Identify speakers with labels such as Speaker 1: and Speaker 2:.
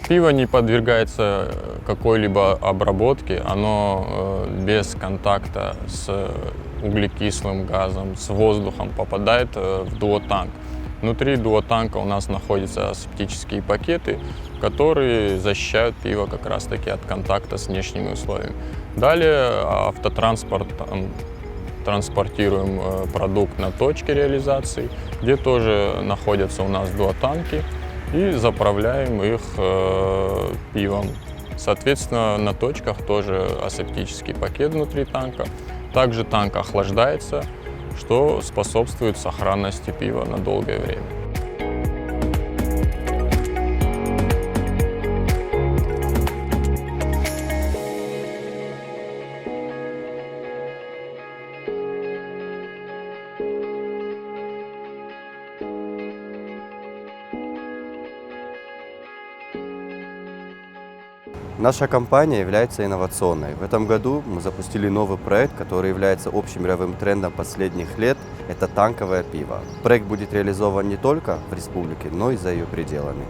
Speaker 1: Пиво не подвергается какой-либо обработке, оно без контакта с углекислым газом, с воздухом попадает в дуотанк. Внутри дуотанка у нас находятся асептические пакеты, которые защищают пиво как раз-таки от контакта с внешними условиями. Далее автотранспортом транспортируем продукт на точке реализации, где тоже находятся у нас дуотанки, и заправляем их пивом. Соответственно, на точках тоже асептический пакет внутри танка. Также танк охлаждается, что способствует сохранности пива на долгое время.
Speaker 2: Наша компания является инновационной. В этом году мы запустили новый проект, который является общим мировым трендом последних лет. Это танковое пиво. Проект будет реализован не только в республике, но и за ее пределами.